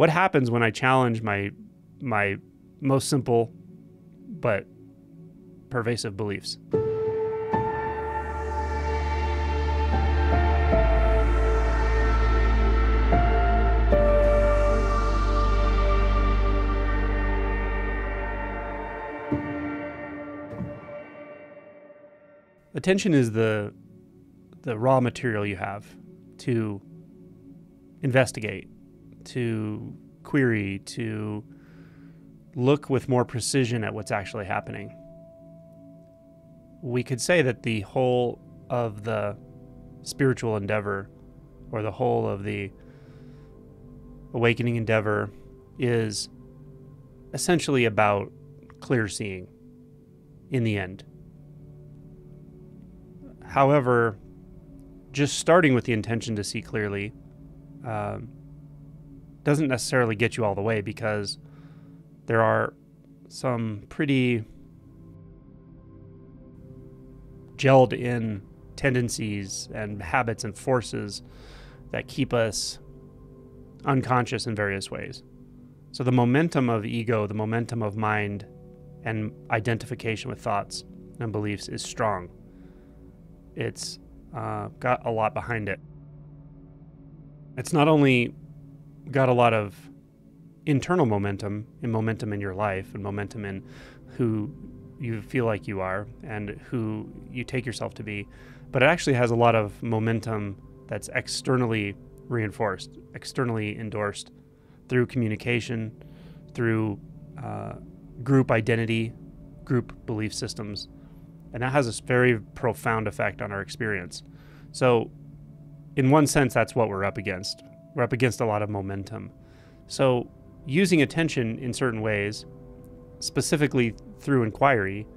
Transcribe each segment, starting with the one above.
What happens when I challenge my most simple but pervasive beliefs? Attention is the raw material you have to investigate, to query, to look with more precision at what's actually happening. We could say that the whole of the spiritual endeavor, or the whole of the awakening endeavor, is essentially about clear seeing in the end. However, just starting with the intention to see clearly doesn't necessarily get you all the way, because there are some pretty gelled in tendencies and habits and forces that keep us unconscious in various ways. So the momentum of ego, the momentum of mind and identification with thoughts and beliefs is strong. It's got a lot behind it. It's not only got a lot of internal momentum in your life, and momentum in who you feel like you are and who you take yourself to be, but it actually has a lot of momentum that's externally reinforced, externally endorsed through communication, through group identity, group belief systems. And that has a very profound effect on our experience. So in one sense, that's what we're up against. We're up against a lot of momentum. So using attention in certain ways, specifically through inquiry,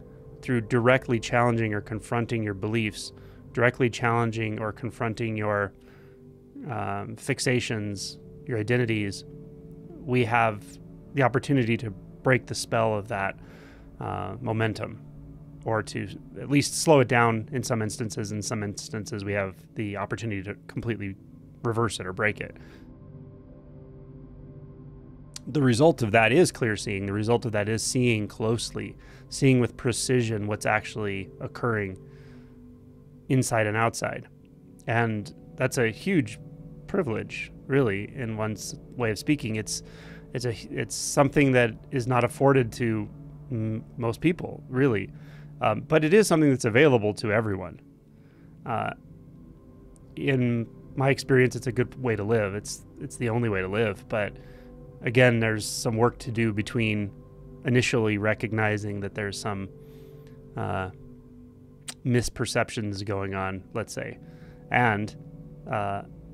through directly challenging or confronting your beliefs, directly challenging or confronting your fixations, your identities, we have the opportunity to break the spell of that momentum, or to at least slow it down in some instances. In some instances, we have the opportunity to completely reverse it or break it. The result of that is clear seeing. The result of that is seeing closely, seeing with precision what's actually occurring inside and outside. And that's a huge privilege, really, in one's way of speaking. It's something that is not afforded to most people, really. But it is something that's available to everyone. In my experience, it's a good way to live. It's the only way to live. But again, there's some work to do between initially recognizing that there's some misperceptions going on, let's say, and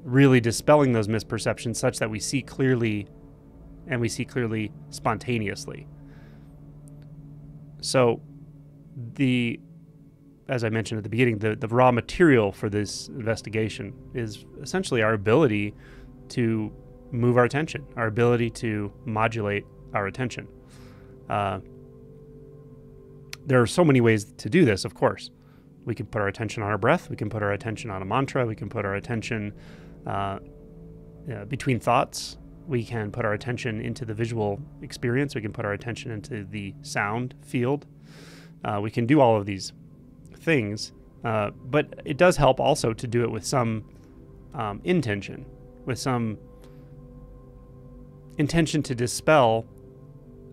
really dispelling those misperceptions such that we see clearly, and we see clearly spontaneously. So as I mentioned at the beginning, the raw material for this investigation is essentially our ability to move our attention, our ability to modulate our attention. There are so many ways to do this, of course. We can put our attention on our breath. We can put our attention on a mantra. We can put our attention between thoughts. We can put our attention into the visual experience. We can put our attention into the sound field. We can do all of these things, but it does help also to do it with some intention, with some intention to dispel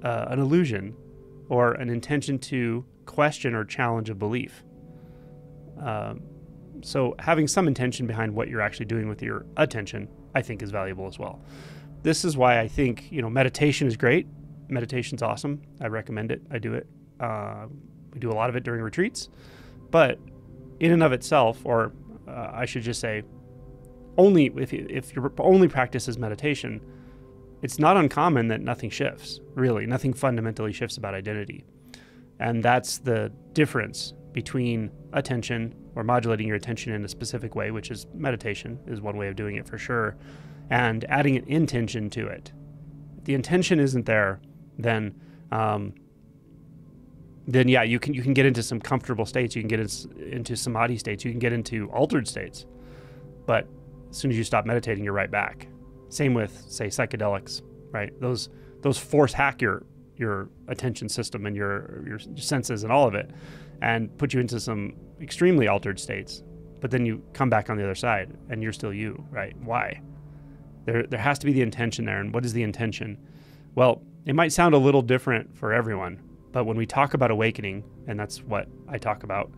an illusion, or an intention to question or challenge a belief. So having some intention behind what you're actually doing with your attention, I think, is valuable as well. This is why I think, meditation is great. Meditation's awesome. I recommend it. I do it. We do a lot of it during retreats. But in and of itself, or I should just say, only if your only practice is meditation, it's not uncommon that nothing shifts, really. Nothing fundamentally shifts about identity. And that's the difference between attention, or modulating your attention in a specific way, which is meditation, is one way of doing it for sure, and adding an intention to it. If the intention isn't there, then yeah, you can get into some comfortable states. You can get into samadhi states. You can get into altered states. But as soon as you stop meditating, you're right back. Same with, say, psychedelics, right? Those force hack your attention system and your senses and all of it, and put you into some extremely altered states. But then you come back on the other side and you're still you, right? Why? There has to be the intention there. And what is the intention? Well, it might sound a little different for everyone, but when we talk about awakening, and that's what I talk about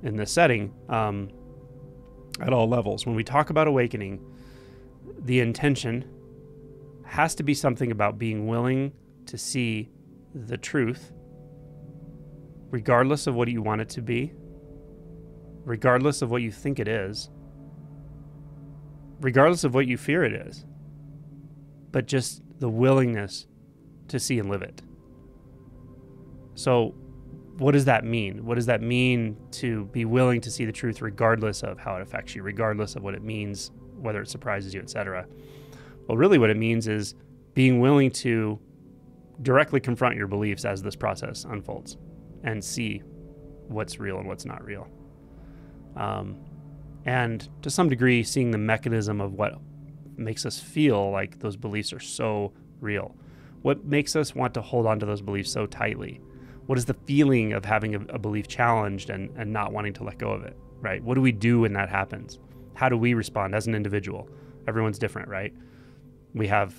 in this setting, at all levels, when we talk about awakening, the intention has to be something about being willing to see the truth, regardless of what you want it to be, regardless of what you think it is, regardless of what you fear it is, but just the willingness to see and live it. So what does that mean? What does that mean to be willing to see the truth regardless of how it affects you, regardless of what it means, whether it surprises you, etc.? Well, really what it means is being willing to directly confront your beliefs as this process unfolds and see what's real and what's not real. And to some degree, seeing the mechanism of what makes us feel like those beliefs are so real. What makes us want to hold on to those beliefs so tightly? What is the feeling of having a belief challenged and not wanting to let go of it, right? What do we do when that happens? How do we respond as an individual? Everyone's different, right? We have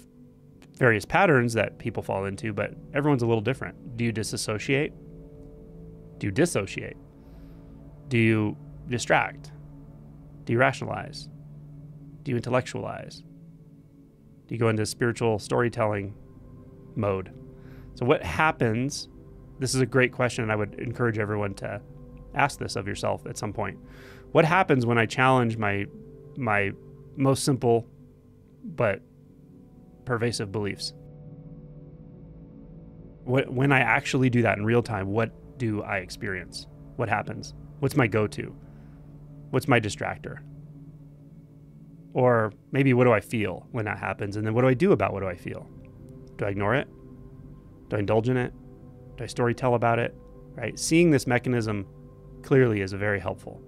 various patterns that people fall into, but everyone's a little different. Do you disassociate? Do you dissociate? Do you distract? Do you rationalize? Do you intellectualize? Do you go into spiritual storytelling mode? So what happens? This is a great question, and I would encourage everyone to ask this of yourself at some point. What happens when I challenge my most simple but pervasive beliefs? When I actually do that in real time, what do I experience? What happens? What's my go-to? What's my distractor? Or maybe what do I feel when that happens? And then what do I do about what do I feel? Do I ignore it? Do I indulge in it? Do I storytell about it? Right? Seeing this mechanism clearly is very helpful.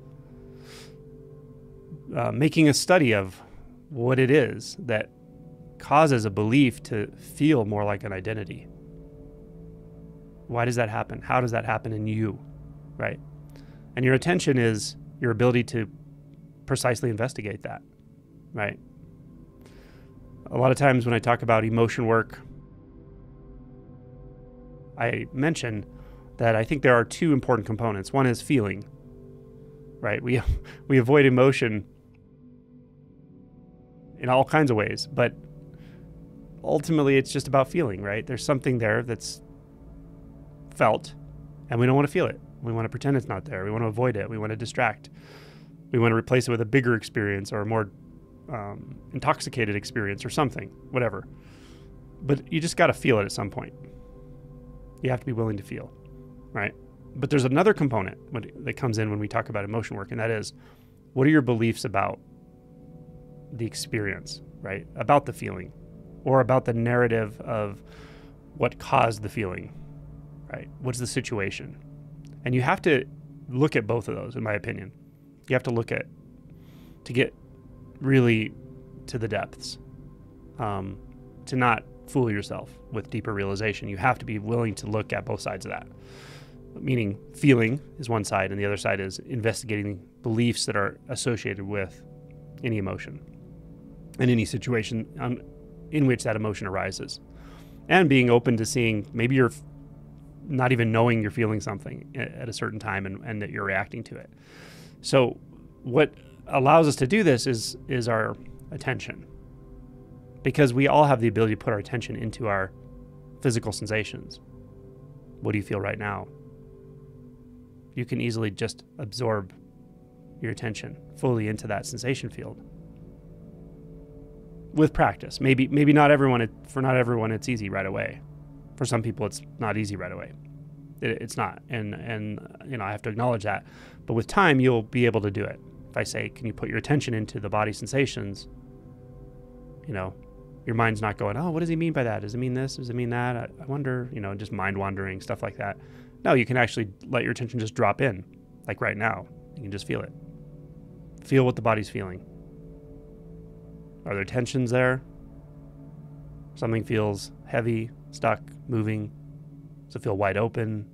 Making a study of what it is that causes a belief to feel more like an identity. Why does that happen? How does that happen in you? Right? And your attention is your ability to precisely investigate that. Right? A lot of times when I talk about emotion work, I mention that I think there are two important components. One is feeling, right? We avoid emotion in all kinds of ways, but ultimately it's just about feeling, right? There's something there that's felt, and we don't want to feel it. We want to pretend it's not there. We want to avoid it. We want to distract. We want to replace it with a bigger experience or a more intoxicated experience or something, whatever. But you just got to feel it at some point. You have to be willing to feel, right? But there's another component that comes in when we talk about emotion work, and that is, what are your beliefs about the experience, right? About the feeling, or about the narrative of what caused the feeling, right? What's the situation? And you have to look at both of those, in my opinion. You have to look at, to get really to the depths, to not fool yourself with deeper realization. You have to be willing to look at both sides of that. Meaning feeling is one side, and the other side is investigating beliefs that are associated with any emotion and any situation in which that emotion arises. And being open to seeing maybe you're not even knowing you're feeling something at a certain time and that you're reacting to it. So what allows us to do this is our attention. Because we all have the ability to put our attention into our physical sensations. What do you feel right now? You can easily just absorb your attention fully into that sensation field. With practice. Maybe not everyone, for not everyone it's easy right away. For some people it's not easy right away. It's not. And you know, I have to acknowledge that. But with time you'll be able to do it. If I say, can you put your attention into the body sensations? You know, your mind's not going, oh, what does he mean by that? Does it mean this? Does it mean that? I wonder, you know, just mind wandering, stuff like that. No, you can actually let your attention just drop in, like right now. You can just feel it. Feel what the body's feeling. Are there tensions there? Something feels heavy, stuck, moving. Does it feel wide open?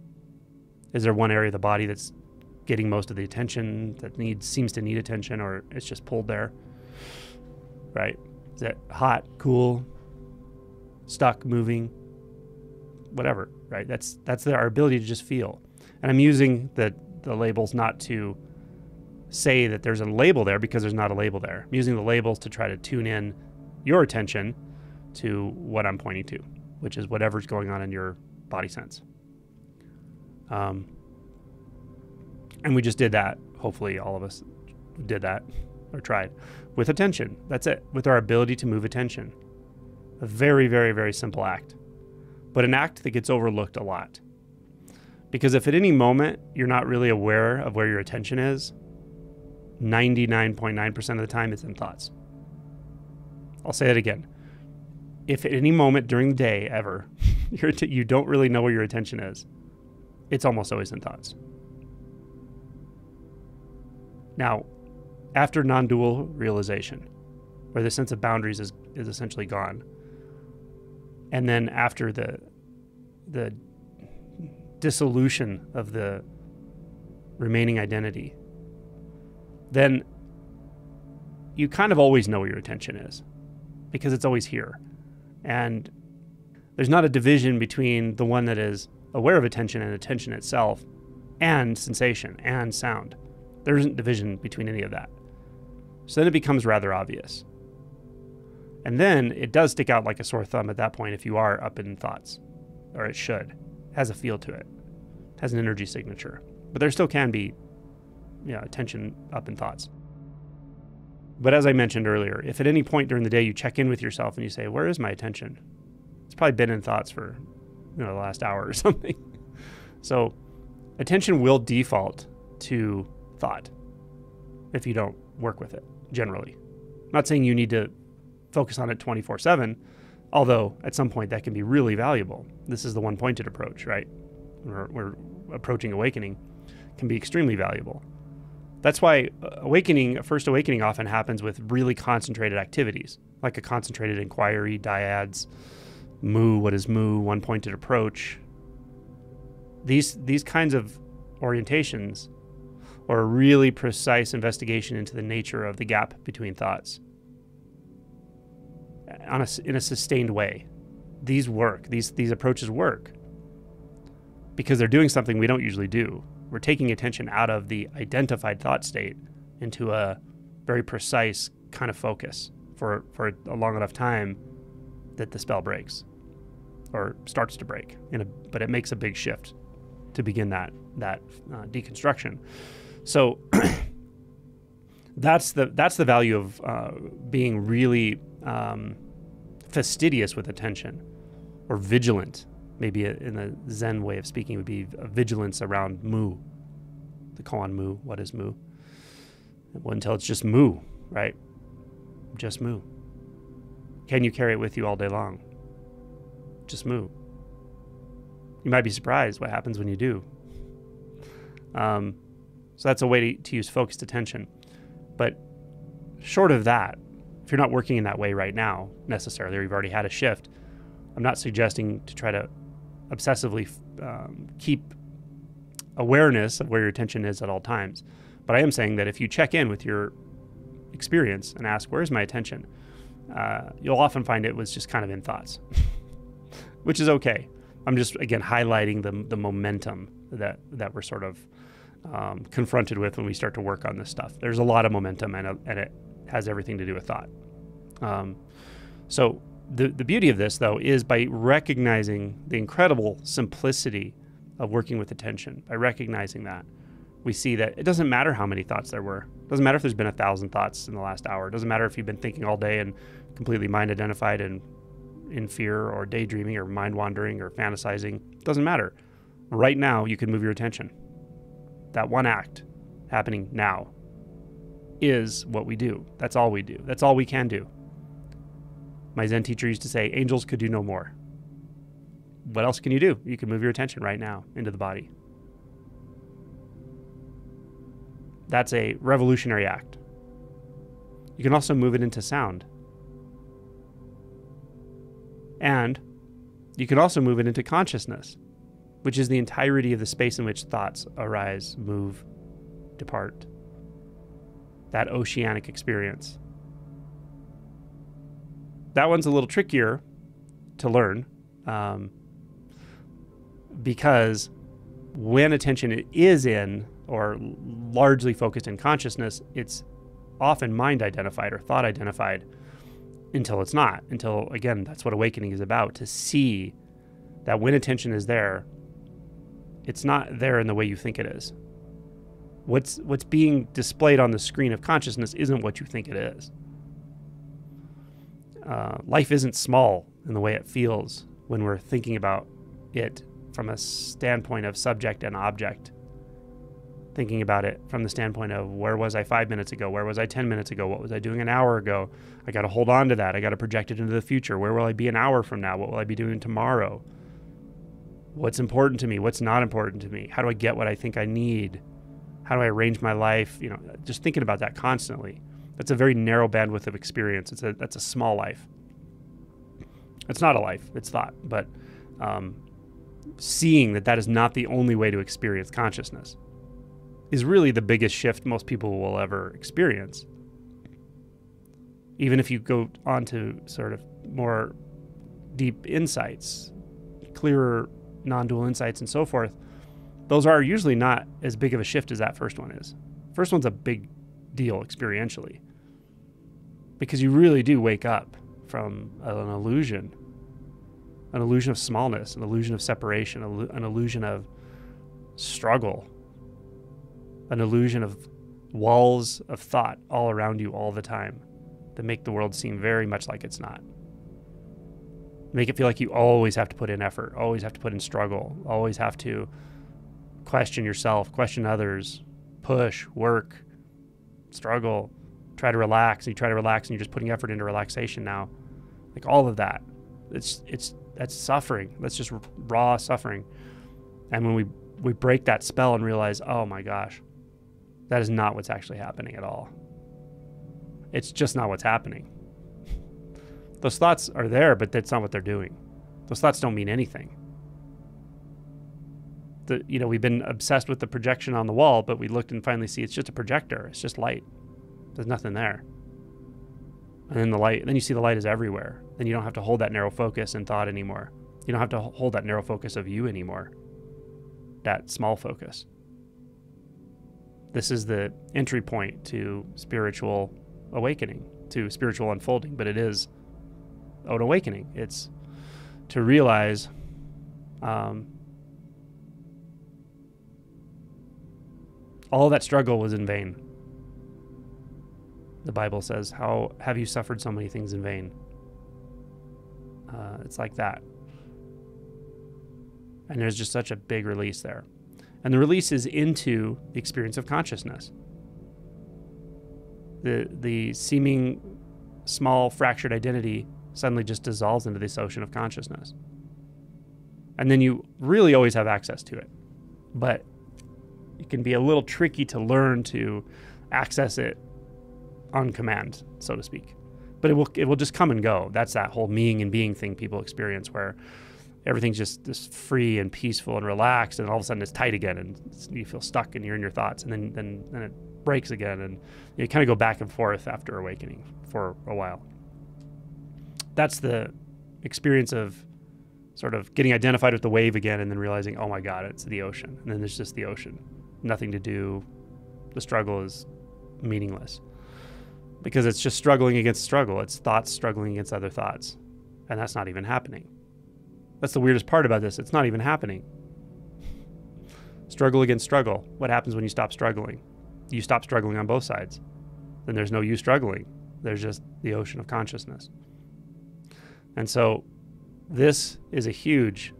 Is there one area of the body that's getting most of the attention, that seems to need attention, or it's just pulled there? Right? Is it hot, cool, stuck, moving? Whatever, right? That's our ability to just feel. And I'm using the labels not to say that there's a label there, because there's not a label there. I'm using the labels to try to tune in your attention to what I'm pointing to, which is whatever's going on in your body sense. And we just did that. Hopefully all of us did that or tried with attention. That's it. With our ability to move attention. A very, very, very simple act, but an act that gets overlooked a lot. Because if at any moment you're not really aware of where your attention is, 99.9% of the time it's in thoughts. I'll say it again. If at any moment during the day ever, you don't really know where your attention is, it's almost always in thoughts. Now, after non-dual realization, where the sense of boundaries is essentially gone, and then after the dissolution of the remaining identity, then you kind of always know where your attention is, because it's always here. And there's not a division between the one that is aware of attention and attention itself, and sensation and sound. There isn't division between any of that. So then it becomes rather obvious. And then it does stick out like a sore thumb at that point if you are up in thoughts, or it should. It has a feel to it. It has an energy signature. But there still can be attention up in thoughts. But as I mentioned earlier, if at any point during the day you check in with yourself and you say, where is my attention? It's probably been in thoughts for the last hour or something. So attention will default to thought if you don't work with it, generally. I'm not saying you need to focus on it 24/7, although at some point that can be really valuable. This is the one-pointed approach, right? We're approaching awakening, can be extremely valuable. That's why first awakening often happens with really concentrated activities, like a concentrated inquiry, dyads, mu, what is mu, one-pointed approach. These kinds of orientations, or a really precise investigation into the nature of the gap between thoughts in a sustained way. These work. These approaches work because they're doing something we don't usually do. We're taking attention out of the identified thought state into a very precise kind of focus for a long enough time that the spell breaks or starts to break. But it makes a big shift to begin that deconstruction. So that's the value of being really fastidious with attention, or vigilant. Maybe in the Zen way of speaking would be a vigilance around mu, the koan mu. What is mu? Well, until it's just mu, right? Just mu. Can you carry it with you all day long? Just mu. You might be surprised what happens when you do. So that's a way to use focused attention. But short of that, if you're not working in that way right now, necessarily, or you've already had a shift, I'm not suggesting to try to obsessively keep awareness of where your attention is at all times. But I am saying that if you check in with your experience and ask, where's my attention? You'll often find it was just kind of in thoughts, which is okay. I'm just, again, highlighting the momentum that we're sort of confronted with when we start to work on this stuff. There's a lot of momentum, and it has everything to do with thought. So the beauty of this, though, is by recognizing the incredible simplicity of working with attention. By recognizing that, we see that it doesn't matter how many thoughts there were. It doesn't matter if there's been 1,000 thoughts in the last hour. It doesn't matter if you've been thinking all day and completely mind identified and in fear or daydreaming or mind wandering or fantasizing. It doesn't matter. Right now, you can move your attention. That one act happening now is what we do. That's all we do. That's all we can do. My Zen teacher used to say, angels could do no more. What else can you do? You can move your attention right now into the body. That's a revolutionary act. You can also move it into sound. And you can also move it into consciousness, which is the entirety of the space in which thoughts arise, move, depart. That oceanic experience. That one's a little trickier to learn because when attention is in or largely focused in consciousness, it's often mind identified or thought identified until it's not. Until, again, that's what awakening is about, to see that when attention is there, it's not there in the way you think it is. What's being displayed on the screen of consciousness isn't what you think it is. Life isn't small in the way it feels when we're thinking about it from a standpoint of subject and object. Thinking about it from the standpoint of, where was I 5 minutes ago? Where was I 10 minutes ago? What was I doing an hour ago? I got to hold on to that. I got to project it into the future. Where will I be an hour from now? What will I be doing tomorrow? What's important to me? What's not important to me? How do I get what I think I need? How do I arrange my life? Just thinking about that constantly. That's a very narrow bandwidth of experience. That's a small life. It's not a life, it's thought. But seeing that is not the only way to experience consciousness is really the biggest shift most people will ever experience. Even if you go on to sort of more deep insights, clearer non-dual insights and so forth, those are usually not as big of a shift as that first one is. First one's a big deal experientially, because you really do wake up from an illusion of smallness, an illusion of separation, an illusion of struggle, an illusion of walls of thought all around you all the time that make the world seem very much like it's not. Make it feel like you always have to put in effort, always have to put in struggle, always have to question yourself, question others, push, work, struggle, try to relax. You try to relax and you're just putting effort into relaxation now. Like all of that. That's suffering. That's just raw suffering. And when we break that spell and realize, oh my gosh, that is not what's actually happening at all. It's just not what's happening. Those thoughts are there, but that's not what they're doing. Those thoughts don't mean anything. We've been obsessed with the projection on the wall, but we looked and finally see it's just a projector. It's just light. There's nothing there. And then you see the light is everywhere. Then you don't have to hold that narrow focus in thought anymore. You don't have to hold that narrow focus of you anymore. That small focus. This is the entry point to spiritual awakening, to spiritual unfolding, but it is an awakening. It's to realize all that struggle was in vain. The Bible says, how have you suffered so many things in vain? It's like that. And there's just such a big release there. And the release is into the experience of consciousness. The seeming small fractured identity suddenly just dissolves into this ocean of consciousness. And then you really always have access to it. But it can be a little tricky to learn to access it on command, so to speak. But it will just come and go. That's that whole meing and being thing people experience, where everything's just this free and peaceful and relaxed, and all of a sudden it's tight again, and you feel stuck and you're in your thoughts, and then it breaks again, and you kind of go back and forth after awakening for a while. That's the experience of sort of getting identified with the wave again, and then realizing, oh my God, it's the ocean. And then there's just the ocean. Nothing to do. The struggle is meaningless. Because it's just struggling against struggle. It's thoughts struggling against other thoughts. And that's not even happening. That's the weirdest part about this. It's not even happening. Struggle against struggle. What happens when you stop struggling? You stop struggling on both sides. Then there's no you struggling. There's just the ocean of consciousness. And so this is a huge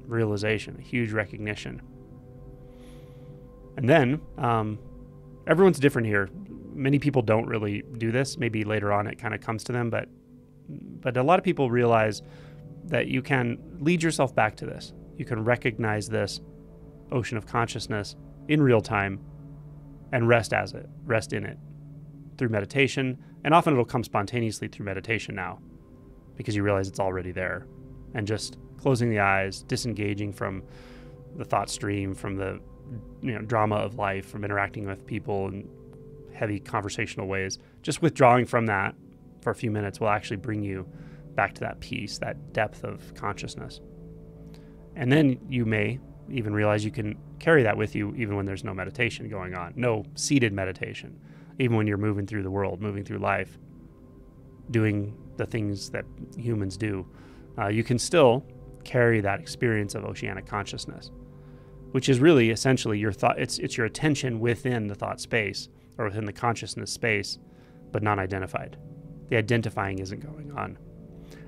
realization, a huge recognition. And then everyone's different here. Many people don't really do this. Maybe later on it kind of comes to them, but a lot of people realize that you can lead yourself back to this. You can recognize this ocean of consciousness in real time and rest in it through meditation. And often it'll come spontaneously through meditation now, because you realize it's already there. And just closing the eyes, disengaging from the thought stream, from the drama of life, from interacting with people in heavy conversational ways, just withdrawing from that for a few minutes will actually bring you back to that peace, that depth of consciousness. And then you may even realize you can carry that with you even when there's no meditation going on, no seated meditation, even when you're moving through the world, moving through life, doing the things that humans do. You can still carry that experience of oceanic consciousness, which is really essentially your thought. It's your attention within the thought space or within the consciousness space, but non-identified. The identifying isn't going on.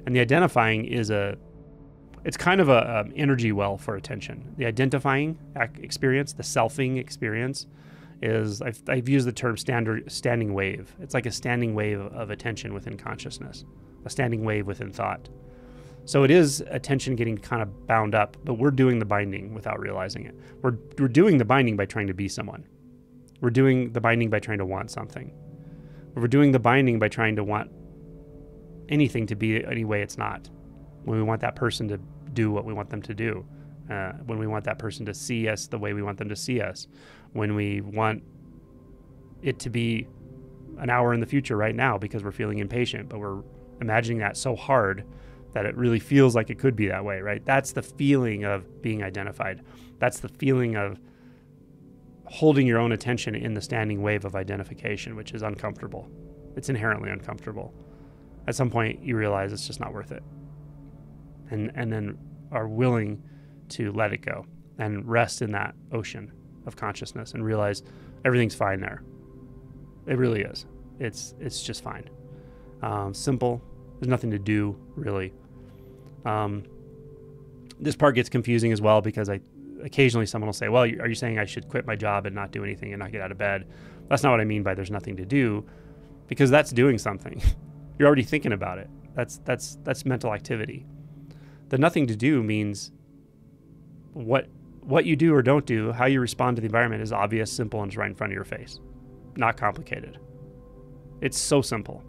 And the identifying is it's kind of a energy well for attention. The identifying experience, the selfing experience, is, I've used the term standing wave. It's like a standing wave of attention within consciousness, a standing wave within thought. So it is attention getting kind of bound up, but we're doing the binding without realizing it. We're doing the binding by trying to be someone. We're doing the binding by trying to want something. We're doing the binding by trying to want anything to be any way it's not. When we want that person to do what we want them to do. When we want that person to see us the way we want them to see us. When we want it to be an hour in the future right now because we're feeling impatient, but we're imagining that so hard that it really feels like it could be that way, right? That's the feeling of being identified. That's the feeling of holding your own attention in the standing wave of identification, which is uncomfortable. It's inherently uncomfortable. At some point, you realize it's just not worth it. And then are willing to let it go and rest in that ocean of consciousness and realize everything's fine there. It really is. It's just fine. Simple. There's nothing to do, really. This part gets confusing as well because occasionally someone will say, well, are you saying I should quit my job and not do anything and not get out of bed? That's not what I mean by there's nothing to do, because that's doing something. You're already thinking about it. That's mental activity. The nothing to do means what you do or don't do, how you respond to the environment is obvious, simple, and it's right in front of your face. Not complicated. It's so simple.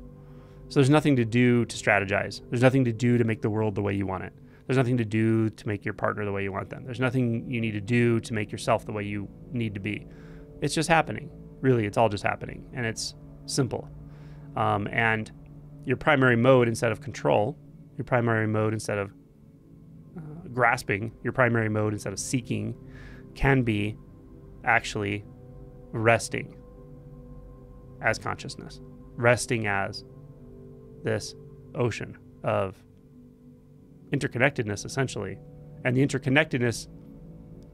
So there's nothing to do to strategize. There's nothing to do to make the world the way you want it. There's nothing to do to make your partner the way you want them. There's nothing you need to do to make yourself the way you need to be. It's just happening. Really, it's all just happening. And it's simple. And your primary mode instead of control, your primary mode instead of grasping, your primary mode instead of seeking, can be actually resting as consciousness, resting as this ocean of interconnectedness, essentially. And the interconnectedness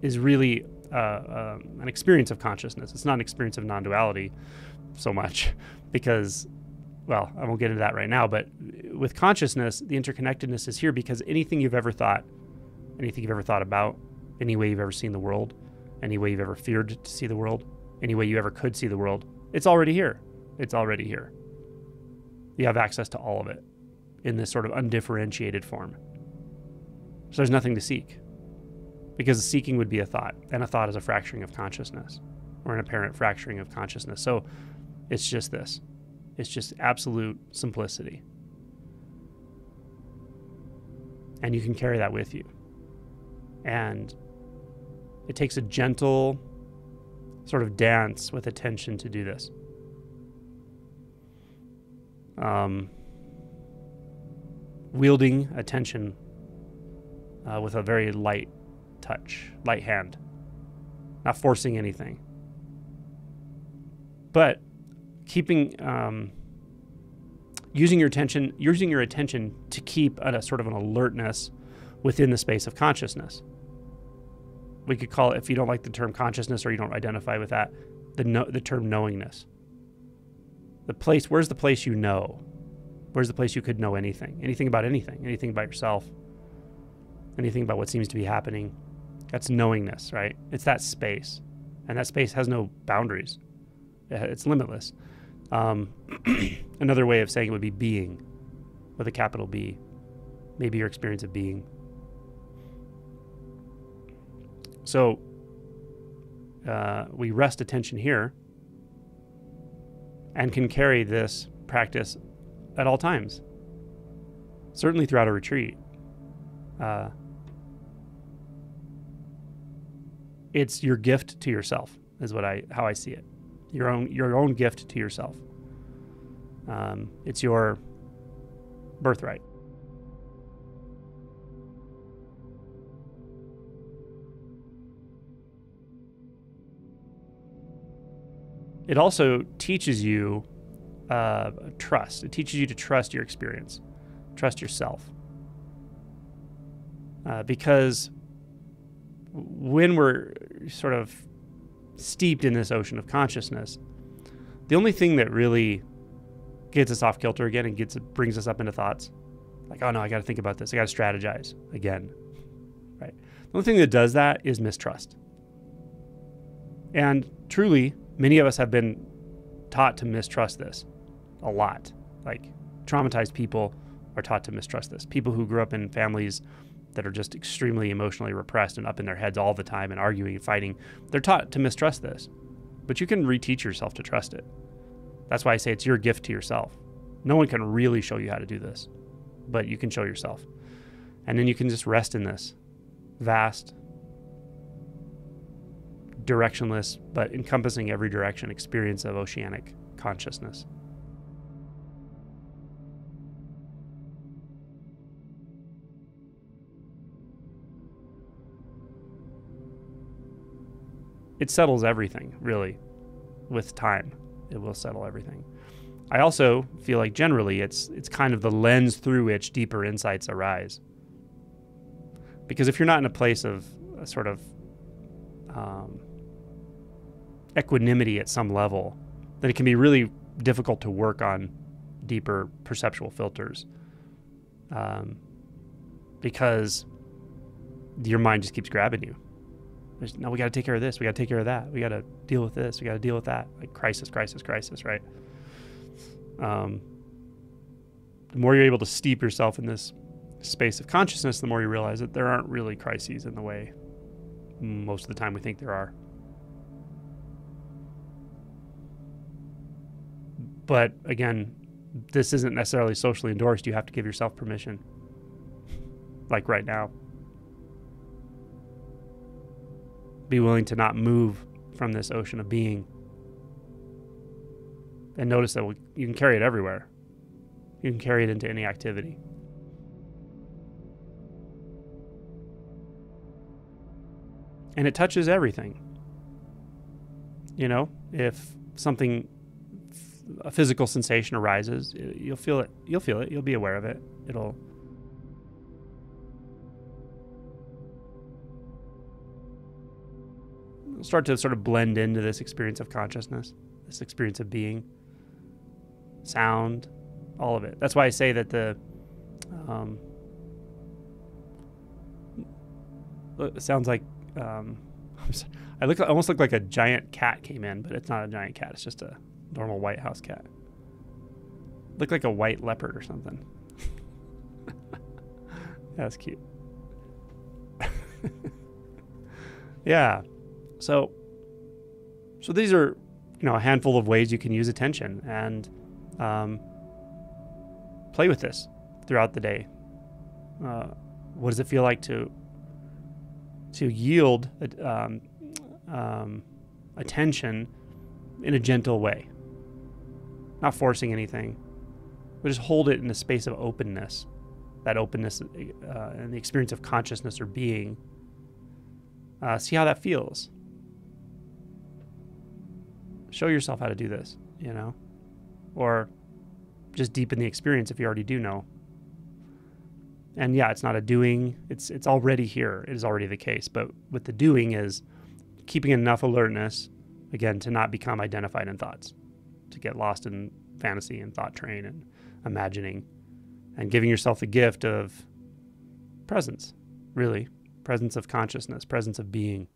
is really an experience of consciousness. It's not an experience of non-duality so much because, well, I won't get into that right now, but with consciousness, the interconnectedness is here because anything you've ever thought, anything you've ever thought about, any way you've ever seen the world, any way you've ever feared to see the world, any way you ever could see the world, it's already here. It's already here. You have access to all of it in this sort of undifferentiated form. So there's nothing to seek, because the seeking would be a thought, and a thought is a fracturing of consciousness, or an apparent fracturing of consciousness. So it's just this. It's just absolute simplicity. And you can carry that with you. And it takes a gentle sort of dance with attention to do this. Wielding attention with a very light touch, light hand, not forcing anything, but keeping, using your attention to keep a sort of an alertness within the space of consciousness. We could call it, if you don't like the term consciousness or you don't identify with that, the term knowingness. The place, where's the place you know? Where's the place you could know anything? Anything about anything? Anything about yourself? Anything about what seems to be happening? That's knowingness, right? It's that space. And that space has no boundaries. It's limitless. Another way of saying it would be being, with a capital B. Maybe your experience of being. So we rest attention here and can carry this practice at all times. certainly throughout a retreat. It's your gift to yourself, is how I see it. Your own gift to yourself. It's your birthright. It also teaches you trust. It teaches you to trust your experience, trust yourself. Because when we're sort of steeped in this ocean of consciousness, the only thing that really gets us off kilter again and brings us up into thoughts, like, oh no, I got to think about this. I got to strategize again, right? The only thing that does that is mistrust. And truly, many of us have been taught to mistrust this a lot. Like, traumatized people are taught to mistrust this. People who grew up in families that are just extremely emotionally repressed and up in their heads all the time and arguing and fighting, they're taught to mistrust this. But you can reteach yourself to trust it. That's why I say it's your gift to yourself. No one can really show you how to do this, but you can show yourself. And then you can just rest in this vast, directionless, but encompassing every direction experience of oceanic consciousness. It settles everything, really, with time. It will settle everything. I also feel like generally it's kind of the lens through which deeper insights arise. Because if you're not in a place of a sort of equanimity at some level, then it can be really difficult to work on deeper perceptual filters. Because your mind just keeps grabbing you. No, we got to take care of this. We got to take care of that. We got to deal with this. We got to deal with that. Like crisis, right? The more you're able to steep yourself in this space of consciousness, the more you realize that there aren't really crises in the way most of the time we think there are. But again, this isn't necessarily socially endorsed. You have to give yourself permission. Like right now. Be willing to not move from this ocean of being. And notice that you can carry it everywhere. You can carry it into any activity. And it touches everything. You know, if something, a physical sensation arises, you'll feel it. You'll be aware of it. It'll start to sort of blend into this experience of consciousness, this experience of being, sound, all of it. That's why I say that it sounds like I almost look like a giant cat came in, but it's not a giant cat. It's just a normal white house cat. Look like a white leopard or something. That's cute. Yeah. So these are, a handful of ways you can use attention and play with this throughout the day. What does it feel like to yield attention in a gentle way, not forcing anything, but just hold it in a space of openness. That openness and the experience of consciousness or being. See how that feels. Show yourself how to do this, or just deepen the experience if you already do know. And yeah, it's not a doing, it's already here. It is already the case. But with the doing is keeping enough alertness, again, to not become identified in thoughts, to get lost in fantasy and thought train and imagining, and giving yourself the gift of presence, really, presence of consciousness, presence of being.